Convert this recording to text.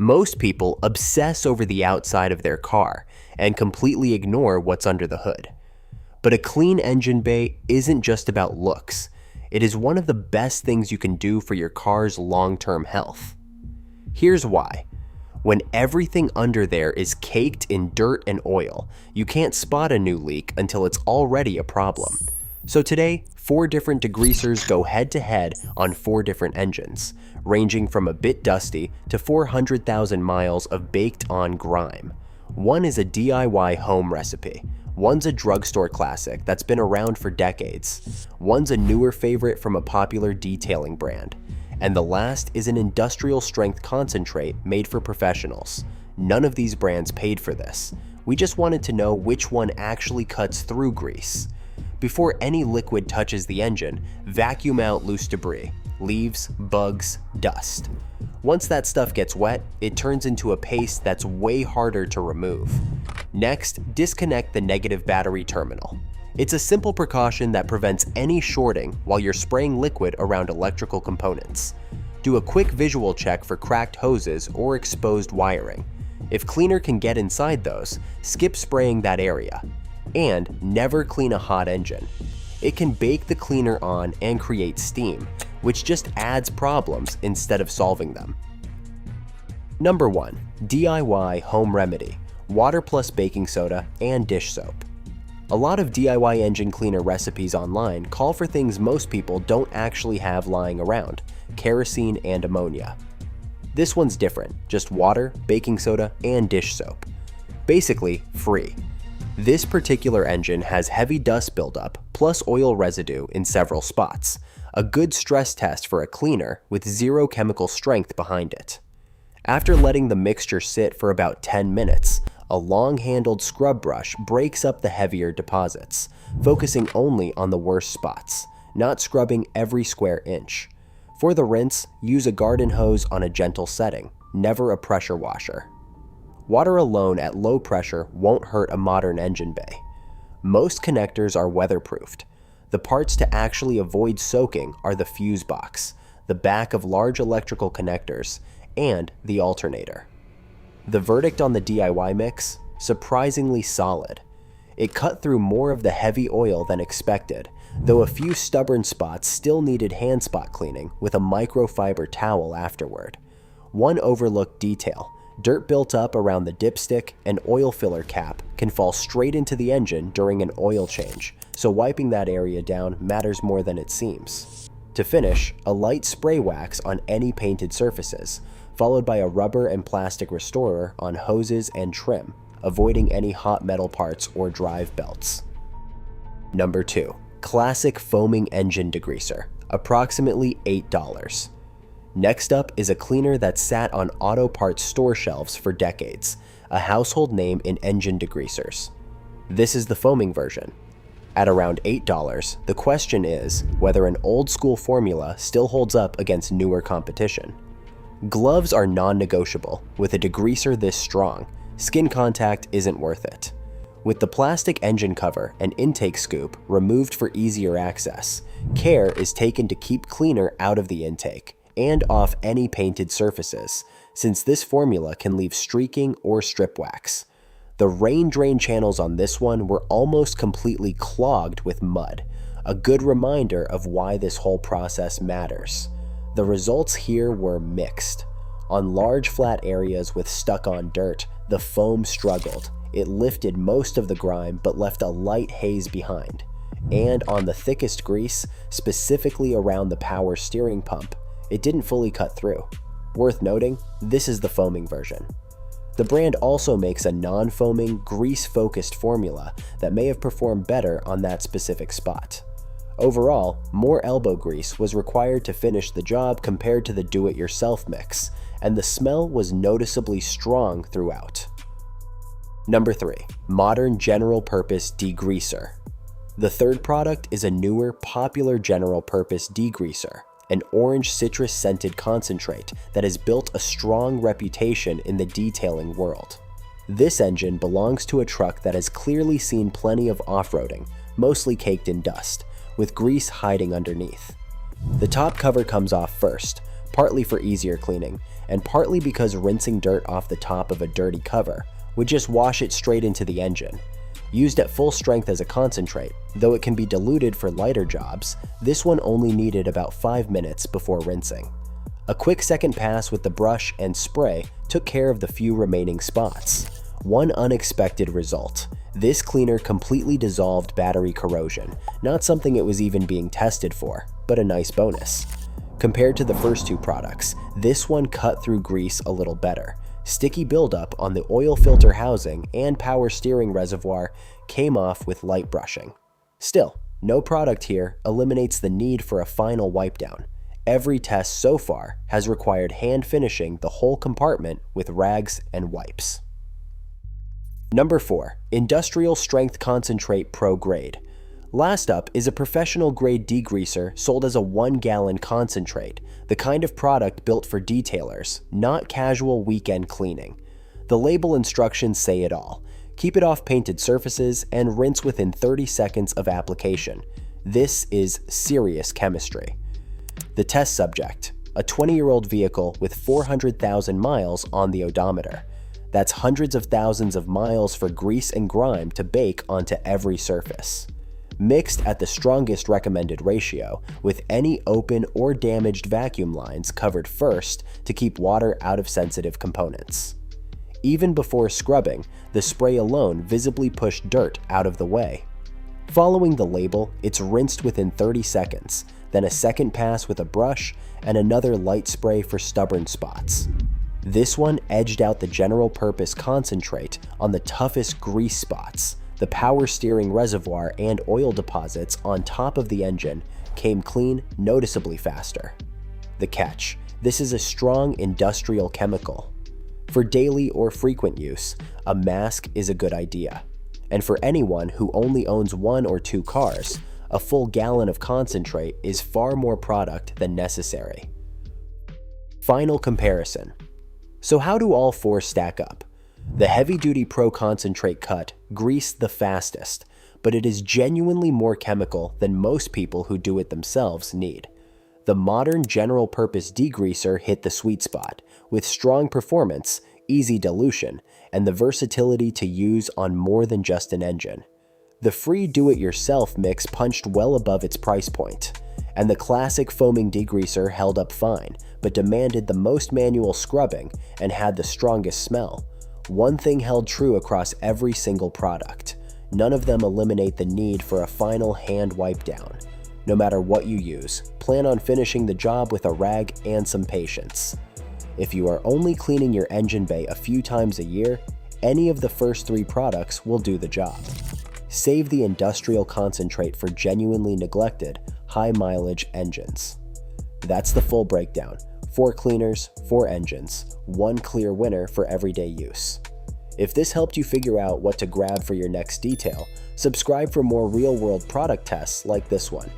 Most people obsess over the outside of their car and completely ignore what's under the hood. But a clean engine bay isn't just about looks. It is one of the best things you can do for your car's long-term health. Here's why. When everything under there is caked in dirt and oil, you can't spot a new leak until it's already a problem. So today, 4 different degreasers go head-to-head on 4 different engines, ranging from a bit dusty to 400,000 miles of baked-on grime. One is a DIY home recipe. One's a drugstore classic that's been around for decades. One's a newer favorite from a popular detailing brand. And the last is an industrial-strength concentrate made for professionals. None of these brands paid for this. We just wanted to know which one actually cuts through grease. Before any liquid touches the engine, vacuum out loose debris, leaves, bugs, dust. Once that stuff gets wet, it turns into a paste that's way harder to remove. Next, disconnect the negative battery terminal. It's a simple precaution that prevents any shorting while you're spraying liquid around electrical components. Do a quick visual check for cracked hoses or exposed wiring. If cleaner can get inside those, skip spraying that area. And never clean a hot engine. It can bake the cleaner on and create steam, which just adds problems instead of solving them. Number 1. DIY home remedy: water plus baking soda and dish soap. A lot of DIY engine cleaner recipes online call for things most people don't actually have lying around: kerosene and ammonia. This one's different, just water, baking soda, and dish soap. Basically, free. This particular engine has heavy dust buildup plus oil residue in several spots, a good stress test for a cleaner with zero chemical strength behind it. After letting the mixture sit for about 10 minutes, a long-handled scrub brush breaks up the heavier deposits, focusing only on the worst spots, not scrubbing every square inch. For the rinse, use a garden hose on a gentle setting, never a pressure washer. Water alone at low pressure won't hurt a modern engine bay. Most connectors are weatherproofed. The parts to actually avoid soaking are the fuse box, the back of large electrical connectors, and the alternator. The verdict on the DIY mix? Surprisingly solid. It cut through more of the heavy oil than expected, though a few stubborn spots still needed hand spot cleaning with a microfiber towel afterward. One overlooked detail: dirt built up around the dipstick and oil filler cap can fall straight into the engine during an oil change, so wiping that area down matters more than it seems. To finish, a light spray wax on any painted surfaces, followed by a rubber and plastic restorer on hoses and trim, avoiding any hot metal parts or drive belts. Number 2. Classic foaming engine degreaser, approximately $8. Next up is a cleaner that sat on auto parts store shelves for decades, a household name in engine degreasers. This is the foaming version. At around $8, the question is whether an old-school formula still holds up against newer competition. Gloves are non-negotiable. With a degreaser this strong, skin contact isn't worth it. With the plastic engine cover and intake scoop removed for easier access, care is taken to keep cleaner out of the intake and off any painted surfaces, since this formula can leave streaking or strip wax. The rain drain channels on this one were almost completely clogged with mud, a good reminder of why this whole process matters. The results here were mixed. On large flat areas with stuck-on dirt, the foam struggled. It lifted most of the grime but left a light haze behind. And on the thickest grease, specifically around the power steering pump, it didn't fully cut through. Worth noting, this is the foaming version. The brand also makes a non-foaming, grease-focused formula that may have performed better on that specific spot. Overall, more elbow grease was required to finish the job compared to the do-it-yourself mix, and the smell was noticeably strong throughout. Number 3. Modern general-purpose degreaser. The third product is a newer, popular general-purpose degreaser, an orange citrus-scented concentrate that has built a strong reputation in the detailing world. This engine belongs to a truck that has clearly seen plenty of off-roading, mostly caked in dust, with grease hiding underneath. The top cover comes off first, partly for easier cleaning, and partly because rinsing dirt off the top of a dirty cover would just wash it straight into the engine. Used at full strength as a concentrate, though it can be diluted for lighter jobs, this one only needed about 5 minutes before rinsing. A quick second pass with the brush and spray took care of the few remaining spots. One unexpected result: this cleaner completely dissolved battery corrosion, not something it was even being tested for, but a nice bonus. Compared to the first two products, this one cut through grease a little better. Sticky buildup on the oil filter housing and power steering reservoir came off with light brushing. Still, no product here eliminates the need for a final wipe down. Every test so far has required hand finishing the whole compartment with rags and wipes. Number 4. Industrial Strength Concentrate Pro Grade. Last up is a professional grade degreaser sold as a 1-gallon concentrate, the kind of product built for detailers, not casual weekend cleaning. The label instructions say it all. Keep it off painted surfaces and rinse within 30 seconds of application. This is serious chemistry. The test subject: a 20-year-old vehicle with 400,000 miles on the odometer. That's hundreds of thousands of miles for grease and grime to bake onto every surface. Mixed at the strongest recommended ratio, with any open or damaged vacuum lines covered first to keep water out of sensitive components. Even before scrubbing, the spray alone visibly pushed dirt out of the way. Following the label, it's rinsed within 30 seconds, then a second pass with a brush and another light spray for stubborn spots. This one edged out the general purpose concentrate on the toughest grease spots. The power steering reservoir and oil deposits on top of the engine came clean noticeably faster. The catch: this is a strong industrial chemical. For daily or frequent use, a mask is a good idea. And for anyone who only owns 1 or 2 cars, a full gallon of concentrate is far more product than necessary. Final comparison. So how do all 4 stack up? The heavy-duty Pro Concentrate cut greased the fastest, but it is genuinely more chemical than most people who do it themselves need. The modern general-purpose degreaser hit the sweet spot, with strong performance, easy dilution, and the versatility to use on more than just an engine. The free do-it-yourself mix punched well above its price point, and the classic foaming degreaser held up fine, but demanded the most manual scrubbing and had the strongest smell. One thing held true across every single product: none of them eliminate the need for a final hand wipe down. No matter what you use, plan on finishing the job with a rag and some patience. If you are only cleaning your engine bay a few times a year, any of the first 3 products will do the job. Save the industrial concentrate for genuinely neglected, high-mileage engines. That's the full breakdown. 4 cleaners, 4 engines, 1 clear winner for everyday use. If this helped you figure out what to grab for your next detail, subscribe for more real-world product tests like this one.